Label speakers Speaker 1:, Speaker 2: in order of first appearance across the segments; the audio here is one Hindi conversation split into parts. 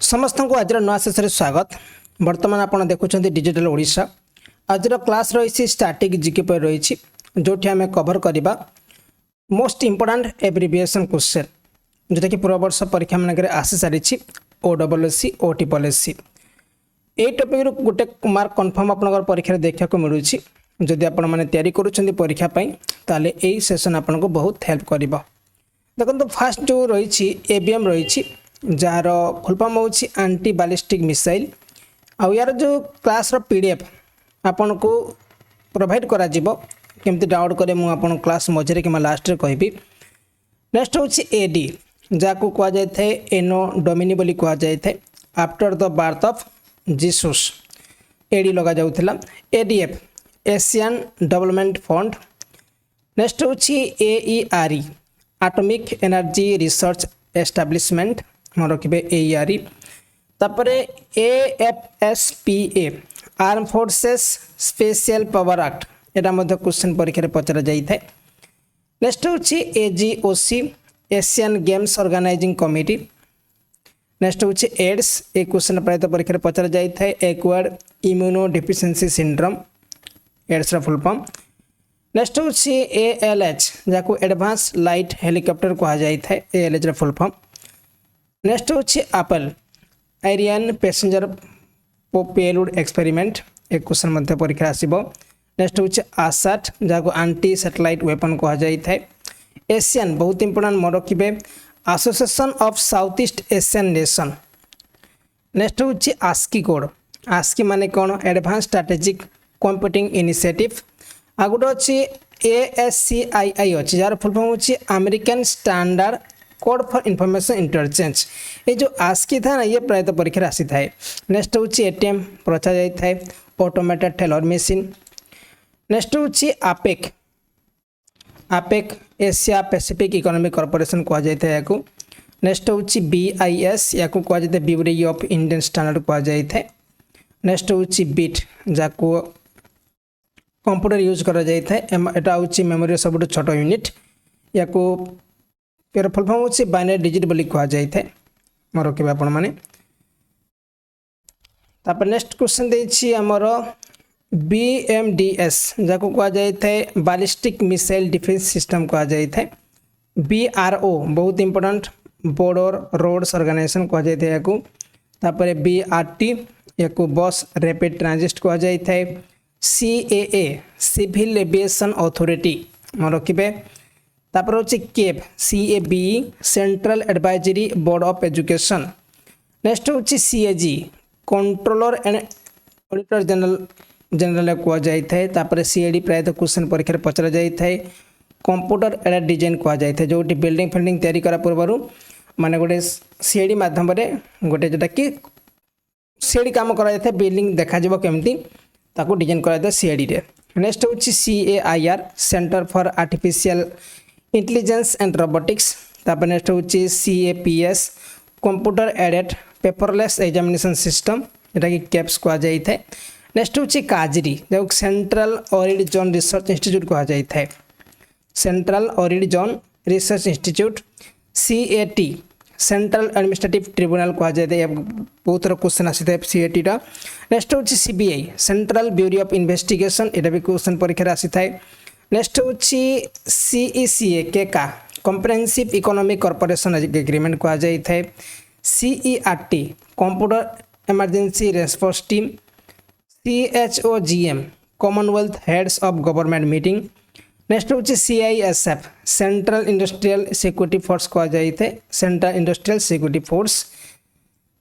Speaker 1: समस्त को आज नुआ शेष स्वागत। बर्तमान आप देखुं डिजिटल ओडिशा। आज क्लास रही स्टैटिक जीके पर रही जो आम कवर करवा मोस्ट इम्पोर्टाट एब्रिविएशन क्वेश्चन जोटा कि पूर्व वर्ष परीक्षा मानक आसी सारी OSSC OSSC ये टॉपिक गोटे मार्क कन्फर्म आप परीक्षा देखा मिलूँ। जदि आपण मैंने तैयारी करुँच परीक्षा ताले यही सेशन आपको बहुत हेल्प कर। देखो फास्ट जो रही ABM रही जार फुल फॉर्म हो एंटी बैलिस्टिक मिसाइल आ यार जो क्लास PDF आपन को प्रोवाइड करा जिवो केमती डाउनलोड करे मु आपन क्लास मझे कि लास्ट रे कहबी। नेक्स्ट हूँ AD जाको कह जाए एनो डोमिनी बोली कह जाए after the birth of Jesus AD लगा जाउथला। ADF Asian development fund. Next हूँ AERE atomic energy research establishment मन रखिए AERE। तापर AFSPA arm forces special power act यहाँ क्वेश्चन परीक्षा पचरा जाए। नेक्स्ट हूँ AGOC Asian games organizing committee. Next हूँ एड्स ये क्वेश्चन प्रायतः परीक्षा पचरा जाए acquired immuno deficiency syndrome AIDS full form. Next हूँ ALH जहाँ एडवांस लाइट हेलिकॉप्टर कह जाए ALH फुल फॉर्म। नेक्स्ट हूँ एप्पल आयरियन पैसेंजर पेलोड एक्सपेरिमेंट एक क्वेश्चन परीक्षा आसब। नेक्स्ट हूँ ASAT जहाँ एंटी सैटेलाइट वेपन कह जाए। एशियन बहुत इंपोर्टेंट मन रखिए association of south east Asian nation. Next हूँ ASCII कोड। ASCII माने कौन एडवांस स्ट्रैटेजिक कंप्यूटिंग इनिशिएटिव। आ गोटे अच्छी ASCII अच्छी जार फुल फॉर्म होची American standard code for information interchange. ये जो ASCII था ना ये प्रायतः परीक्षा आसी थाए। नेक्स्ट हूँ ATM पचा जाए ऑटोमेटेड टेलर मशीन। नेक्स्ट हूँ APEC Asia Pacific economic corporation कह जाए। नेक्स्ट हूँ BIS या कह जाए ब्यूरो ऑफ इंडियन स्टैंडर्ड कह जाए। नेक्स्ट हूँ BIT जहाँ कंप्यूटर यूज करा जाए एटा हूँ मेमोरी सब छोट यूनिट या फुल फॉर्म हूँ बाइनरी डिजिट बोली कह जाए मन रखिए आपण मैंने। तापर नेक्स्ट क्वेश्चन देछि हमर BMDS जहाँ कह जाए बैलिस्टिक मिसाइल डिफेंस सिस्टम कह जाए। BRO बहुत इंपोर्टेंट बॉर्डर रोड्स ऑर्गेनाइजेशन कह जाए। तापर BRT या बस रैपिड ट्रांजिट कह जाए। CAA सिविल एविएशन अथॉरिटी मन रखिए। तापर हूँ CABE central advisory board of education. Next हूँ CAG controller and auditor general कह जाए। तापर CAD प्रायतः क्वेश्चन परीक्षा पचरा जाए कंप्यूटर एडेड डिजाइन कह जाए जो बिल्डिंग फिल्डिंग तैयारी करा पूर्व माने गोटे CAD माध्यम गोटे जोटा कि CAD काम करा बिल्डिंग देखा केमती ताको डिजाइन करा CAD रे। नेक्स्ट हूँ CAIR centre for artificial intelligence and robotics. तापर नेक्स्ट हूँ CAPS computer aided paperless examination system जोटा कि कैप्स कह जाए। नेक्स्ट हूँ काजरी जो central arid zone research institute कह जाए। Central arid zone research institute. CAT central administrative tribunal कह जाए बहुत थर क्वेश्चन आसी था CAT टा। नेक्स्ट हूँ CBI central bureau of investigation यहाँ भी क्वेश्चन परीक्षा आसी था। नेक्स्ट हूँ CECA केका कम्प्रेहेंसिव इकोनॉमिक कॉर्पोरेशन एग्रीमेंट कह जाए। CERT computer emergency response team. CHOGM commonwealth heads of government meeting. Next हूँ CISF central industrial security force कह जाए सेंट्रल इंडस्ट्रियल सिक्योरिटी फोर्स।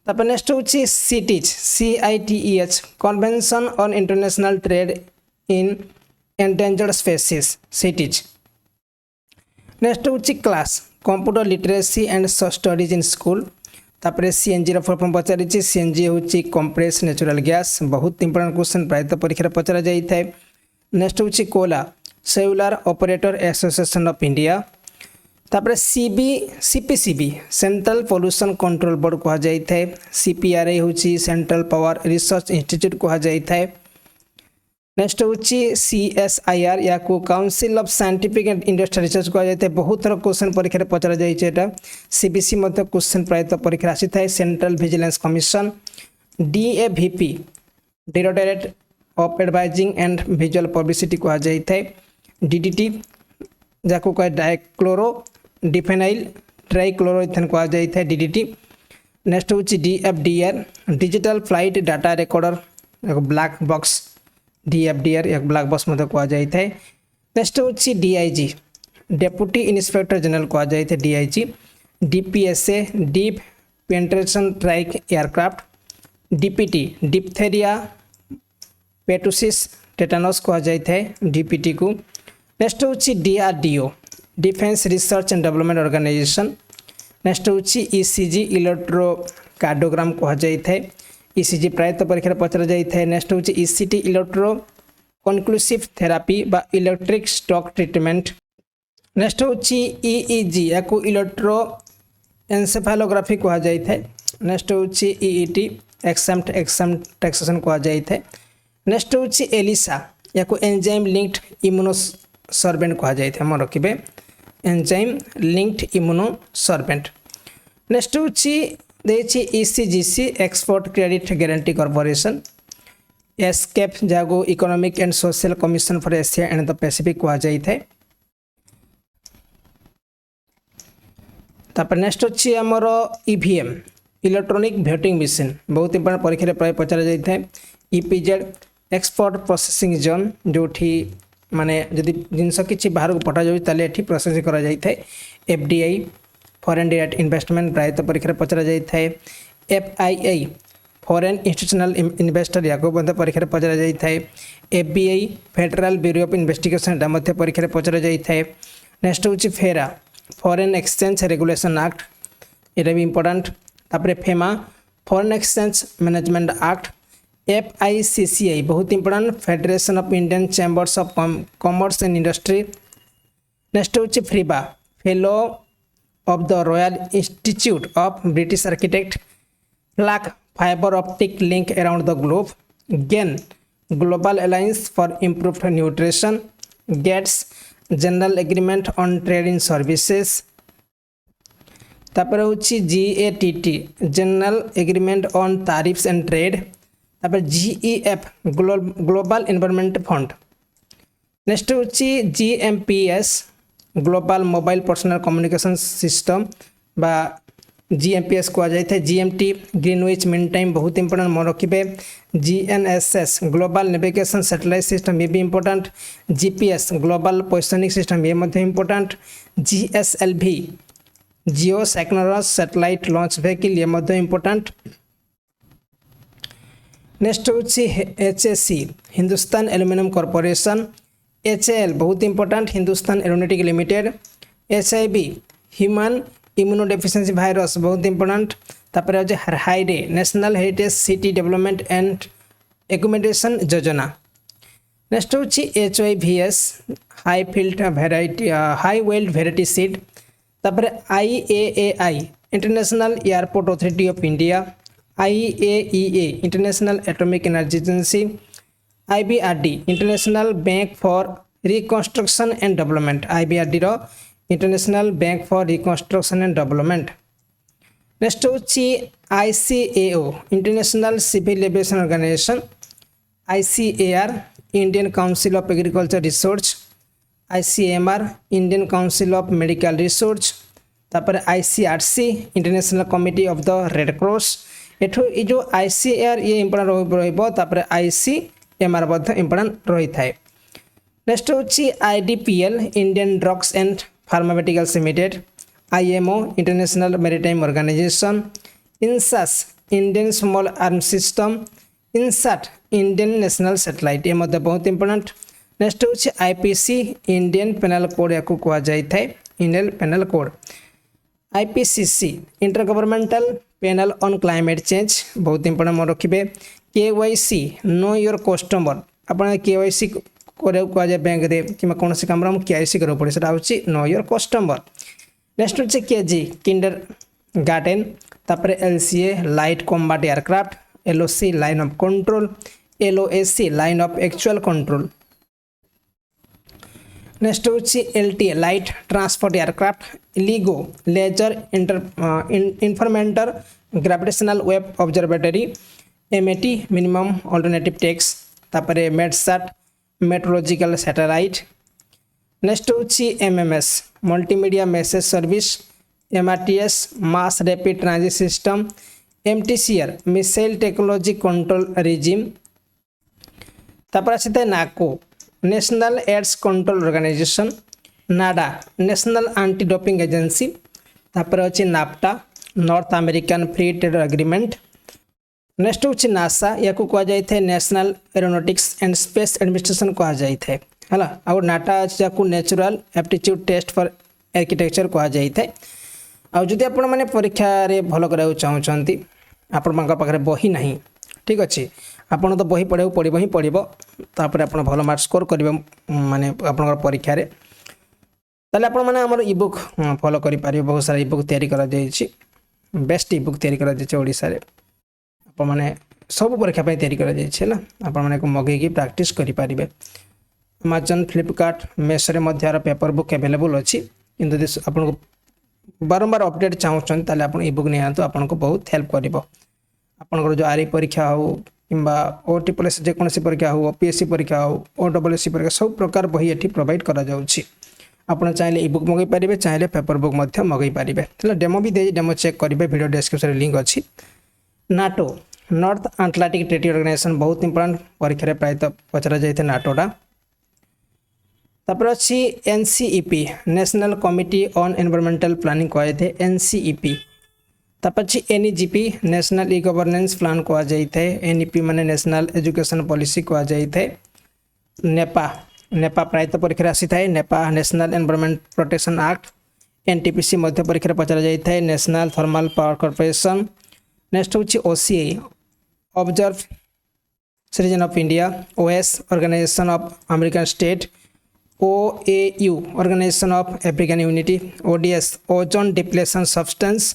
Speaker 1: तापर नेक्स्ट हूँ CITEH convention on international trade in endangered species CITES। Next हूँ CLASS computer literacy and studies in school. तापर CNG फुल फॉर्म पचारि CNG हूँ कंप्रेस नेचुरल गैस बहुत इंपोर्टेंट क्वेश्चन प्रायतः परीक्षा पचरा जाए। नेक्स्ट हूँ कोला cellular operator association of India. तापर CPCB central pollution control board कह जाए। CPRA हूँ सेंट्रल पावर रिसर्च इंस्टीट्यूट कह जाए। नेक्स्ट हूँ CSIR या council of scientific and industrial research कहुए बहुत थर क्वेश्चन परीक्षा पचरा जाइए CBC क्वेश्चन प्रायतः परीक्षा आसी था central vigilance commission DAVP directorate of advertising and visual publicity कहुए DDT जहाँ कहे डाइक्लोरो डिफेनाइल ट्राइक्लोरोइथेन कहुए DDT नेक्स्ट हूँ DFDR digital flight data recorder एक ब्लैक बॉक्स DFDR एक ब्लैक बॉक्स कहुए नेक्स्ट हूँ DIG डेप्यूटी इन्स्पेक्टर जनरल कहुए DIG DPSA deep penetration strike aircraft DPT diphtheria pertussis tetanus कहुए DPT को नेक्स्ट हूँ DRDO defence research and development organisation next हूँ ECG इलेक्ट्रोकार्डियोग्राम कहुए ECG प्रायतः परीक्षा पचरा जाए नेक्स्ट हूँ ECT इलेक्ट्रो कनक्लूसिव थेरापी बा इलेक्ट्रिक स्टॉक ट्रीटमेंट नेक्स्ट हूँ EEG या इलेक्ट्रो एनसेफेलोग्राफी कहुए नेक्स्ट हूँ EET एक्सेम्प्ट टैक्सेशन कहुए नेक्स्ट हूँ ELISA या एंजाइम लिंक्ड इम्यूनोसर्वेंट कहुए मन रखिए एंजाइम लिंक्ड इम्यूनोसर्वेंट नेक्स्ट हूँ ECGC export credit guarantee corporation ESCAP जहाँ economic and social commission for Asia and the Pacific कहुए तापर नेक्स्ट अच्छी आमर EVM इलेक्ट्रॉनिक वोटिंग मशीन बहुत इंपोर्टेंट परीक्षा प्राय पचरा जाए EPZ एक्सपोर्ट प्रोसेसिंग जोन जो माने जदि जिनस किसी बाहर को पठा जाए प्रोसेसिंग करा जाए FDI फॉरेन डायरेक्ट इन्वेस्टमेंट प्रायतः परीक्षा पचरा जाए FII फॉरेन इंस्टीट्यूशनल इन्वेस्टर या परीक्षा पचरा जाए FBI federal bureau of investigation परीक्षा पचरा जाए नेक्स्ट हूँ फेरा फॉरेन एक्सचेंज रेगुलेशन एक्ट ये भी इम्पोर्टेंट तापर FEMA foreign exchange management act FICCI बहुत important federation of Indian chambers of commerce and industry next हूँ FRIBA fellow of the royal institute of British architect FLAG fibre optic link around the globe GAIN global alliance for improved nutrition GATS general agreement on trade in services तापर हूँ GATT general agreement on tariffs and trade तापर GEF global environment fund next हूँ GMPS global mobile personal communication system बा GMPS कहुए GMT ग्रीनविच मीन टाइम बहुत इंपोर्टेंट मन रखिए GNSS global navigation satellite system ये भी important GPS global positioning system ये important GSLV geosynchronous satellite launch vehicle ये इम्पोर्टेंट नेक्स्ट हूँ HSC Hindustan aluminium corporation HAL बहुत important Hindustan aeronautic limited HIV human immunodeficiency virus बहुत इंपोर्टेंट तापर हाईडे national heritage city development and accommodation योजना नेक्स्ट हूँ HYVS high yield variety high weld variety seed तापर IAAI international airport authority of India IAEA international atomic energy agency IBRD international bank for reconstruction and development IBRD रो international bank for reconstruction and development next हूँ ICAO international civil aviation organisation ICAR Indian council of agriculture research ICMR Indian council of medical research तापर ICRC international committee of the red cross एठू जो ICAR ये इम्पोर्टेंट रही ICMR इम्पोर्टेंट रही है नेक्स्ट हूँ IDPL Indian drugs and pharmaceuticals limited IMO international maritime organisation INSAS Indian small arms system INSAT Indian national satellite ये बहुत इंपोर्टेंट नेक्स्ट हूँ IPC इंडियन पेनल कोड या कहुए Indian penal code IPCC intergovernmental panel on climate change बहुत इंपोर्टेंट मन रखिए KYC नो योर कस्टमर आप KYC कहुए बैंक कि कौन कम KYC करा पड़े से हूँ नो योर कस्टमर नेक्स्ट हूँ KG किंडर गार्डन तापर LCA light combat aircraft LOC line of control LOAC line of actual control. Next होची LTA light transport aircraft, LIGO laser interferometer gravitational wave observatory, MAT minimum alternative tax, तापरे मेडसैट मेट्रोलॉजिकल सैटेलाइट। नेक्स्ट होची MMS multimedia message service, MRTS mass rapid transit system, MTCR missile technology control regime. तापर आसीता है NACO national AIDS control organisation, NADA national anti doping agency, तापर अछि NAFTA north American free trade agreement. Next होची नासा या को कहा जाय थे national aeronautics and space administration कहा जाय थे हला। आ नाटा या को natural aptitude test for architecture कहा जाय थे। आ जदि आपण माने परीक्षा रे भलो करा चाहउछंती आपण मांका पाखरे बही नाही ठीक अछि, आपण तो बही पढे पड़िबो ही पड़िबो, तापर आपण भलो मार्क स्कोर करिबो माने आपण परीक्षा रे, ताले आपण माने हमर ई-बुक फॉलो करि पारिबो। बहुत सारा ई-बुक तयारी करा जाय छी, बेस्ट ई-बुक तयारी करा जाय छी ओडिसा रे, आपण माने सब परीक्षा पे तयारी करा जाय छी ना, आपण माने को मगे की प्रैक्टिस करि पारिबे। Amazon फ्लिपकार्ट मेशो रे मध्य पेपर बुक अवेलेबल अछि, किंतु दिस आपण को बारंबार अपडेट चाहूछन ताले आपण ई-बुक नै आतो, आपण को बहुत हेल्प करिवो। आपण जो आरई परीक्षा हो किंबा OTPS जे कोनसी परीक्षा हो, OPSC परीक्षा हो, OSSC परीक्षा सब प्रकार बही एठी प्रोवाइड करा जाउछि। आपण चाहिले ई-बुक मगै पारिबे, चाहिले पेपर बुक मध्य मगै पारिबे। तले डेमो भी दे, डेमो चेक करिवे, वीडियो डिस्क्रिप्शन रे लिंक अछि। NATO North Atlantic treaty organization बहुत इंपोर्टेंट परीक्षा रे प्रायतः पचरा जायते नाटोडा। तापर अछि NCEP national committee on environmental planning कहै थे NCEP। तापर अछि NEGP national e governance plan कहा जाय थे, NEP माने नेशनल एजुकेशन पॉलिसी कहा जाय थे। नेपा प्रायतः परीक्षा आसी थाए, NEPA national environment protection act, NTPC मध्य परीक्षा पचरा जाय थे, national thermal power corporation. Next होची OCI observe citizen of India, OS organisation of American state, OAU organisation of African unity, ODS ozone depletion substance,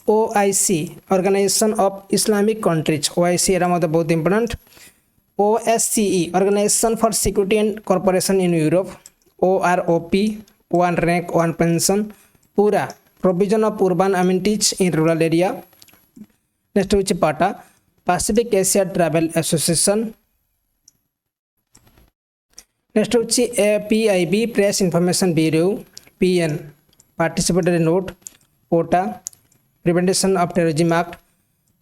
Speaker 1: OIC organisation of Islamic countries, OIC एरा मतलब बहुत important. OSCE organisation for security and corporation in Europe, OROP one rank one pension, PURA provision of urban amenities in rural area. Next होची PATA Pacific Asia travel association. Next होची PIB press information bureau, PN participatory note, POTA prevention of terrorism act,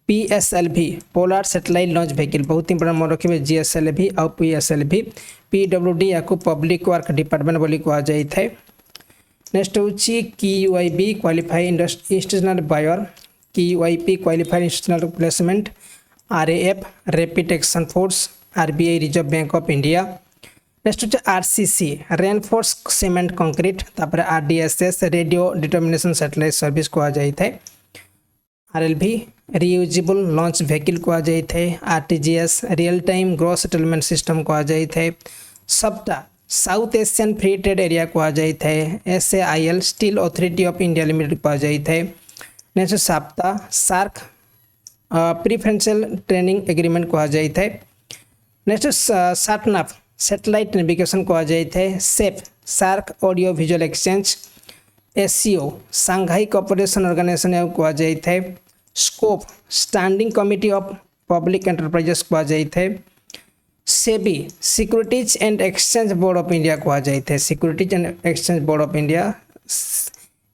Speaker 1: PSLV polar satellite launch vehicle बहुत इंपोर्टेंट मन रखिए, GSLV और PSLV। PWD या को पब्लिक वर्क डिपार्टमेंट बोली कहा जाय थे। नेक्स्ट होची QUIB qualified institutional buyer, QUIP qualified institutional placement, RAF rapid action force, RBI reserve bank of India. Next होची RCC रेनफोर्स सीमेंट कंक्रीट, तापर RDSS radio determination satellite service कहा जाय थे। RLV रियूजेबल लॉन्च व्हीकल कहा जाय थे, RTGS real time gross settlement system कहा जाय थे। सप्ता south Asian free trade area कहा जाय थे, SAIL steel authority of India limited कहा जाय थे। नेक्स्ट सप्ता सार्क प्रीफरेंशियल ट्रेनिंग एग्रीमेंट कहा जाय थे। नेक्स्ट साटनाफ सैटेलाइट नेविगेशन कहा जाय थे। SAFE SAARC audio visual exchange, SCO Shanghai cooperation organization कहा जाय थे। SCOPE standing committee of public enterprises कहा जाय थे। SEBI securities and exchange board of India कहा जाय थे, securities and exchange board of India.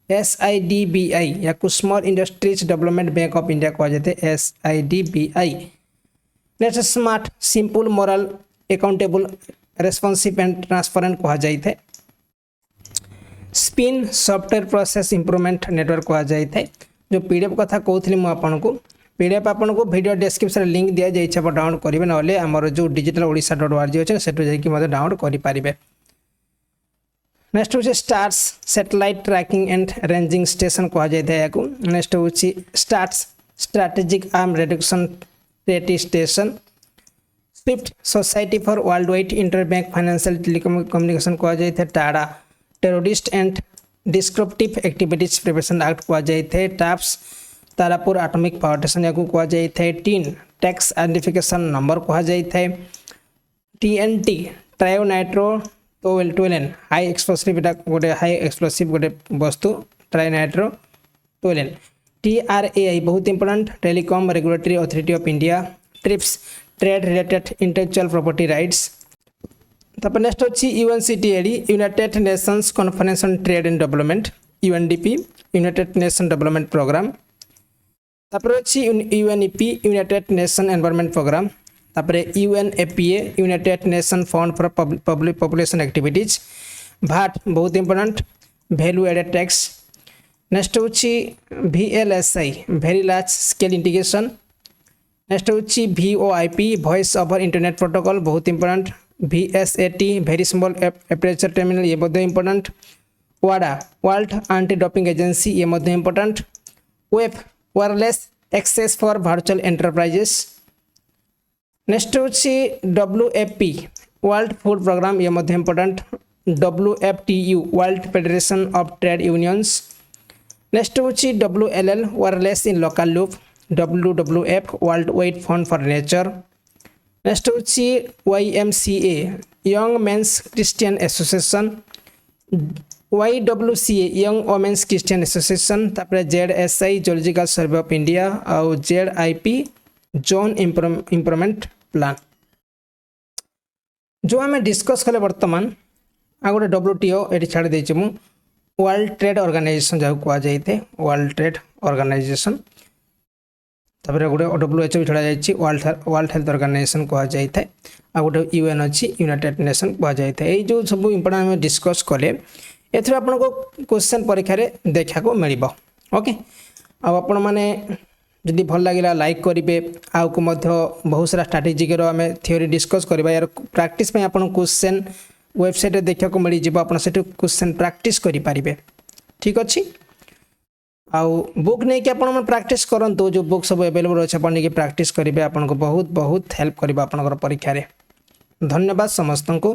Speaker 1: SIDBI या small industries development bank of India कहा जाय थे, SIDBI। Next smart simple moral accountable responsive and transparent कहा जाय थे। SPIN software process improvement network कहा जाय थे। जो PDF कथा कहूली मुझे आपन को PDF आपन को वीडियो डिस्क्रिप्शन लिंक दिया जाए, आप डाउनलोड करेंगे, ना आमर जो digitalodisha.org अच्छे से डाउनलोड करेंगे। नेक्स्ट हूँ stars satellite trekking and ranging station कहा जाए या। नेक्स्ट हूँ स्टार्स स्ट्रैटेजिक आर्म रिडक्शन रेटी station. Swift society for world wide interbank financial telecommunication कहा जाए थे। Tada terrorist and disruptive activities prevention act कहा जाए थे। Tops Tarapur atomic power station या कह जाए टीन टैक्स आइडेंटिफिकेशन नंबर कह जाए TNT trinitro toluene high explosive गोटे हाई एक्सप्लोसिव गोटे वस्तु ट्रायोनाइट्रो टोलेन TRAI बहुत important telecom regulatory authority of India TRIPS trade related intellectual property rights तापर नेक्स्ट अच्छी UNCTAD united nations conference on trade and development UNDP united nation development programme तापर अच्छी UNEP united nation environment programme तापर UNFPA united nation fund for public population activities VAT बहुत important value added tax next अच्छी VLSI very large scale integration next अच्छी VoIP voice over internet protocol बहुत important VSAT very small aperture terminal ये बहुत important WADA world anti doping agency ये बहुत important web wireless access for virtual enterprises next अच्छी WFP वर्ल्ड फूड प्रोग्राम ये बहुत important WFTU world federation of trade unions next अच्छी WLL wireless in local loop WWF world wide fund for nature next अच्छी YMCA young men's Christian association YWCA young women's Christian association तापर ZSI geological survey of India और ZIP जोन इम्प्रूवमेंट प्लान जो आम डिस्कस कले बर्तमान आ गोटे WTO ये छाड़ देची मु वर्ल्ड ट्रेड ऑर्गेनाइजेशन जहाँ कह जाए वर्ल्ड ट्रेड ऑर्गेनाइजेशन तापर गोटे WHO भी छड़ा जाए वर्ल्ड हेल्थ ऑर्गेनाइजेशन कह जाए आ गोटे UN अच्छी यूनाइटेड नेशन कह जाए ये जो सब इंपोर्टेंट आम डिस्कस कले एथर आपन को क्वेश्चन परीक्षा रे देखा को मिल ओके आपण माने जदि भल लगे लाइक करेंगे आउ को बहुत सारा स्ट्राटेजी आम थ्योरी डिस्कस करवा यार प्रैक्टिस में आपन क्वेश्चन वेबसाइट देखा को मिल जाव आप क्वेश्चन प्रैक्टिस करेंगे ठीक अच्छे आउ बुक नहीं कि आप प्रैक्टिस करूँ जो बुक सब अवेलेबल अच्छे आप नहीं प्रैक्टिस करेंगे आपको बहुत बहुत हेल्प कर परीक्षा रे धन्यवाद समस्त को।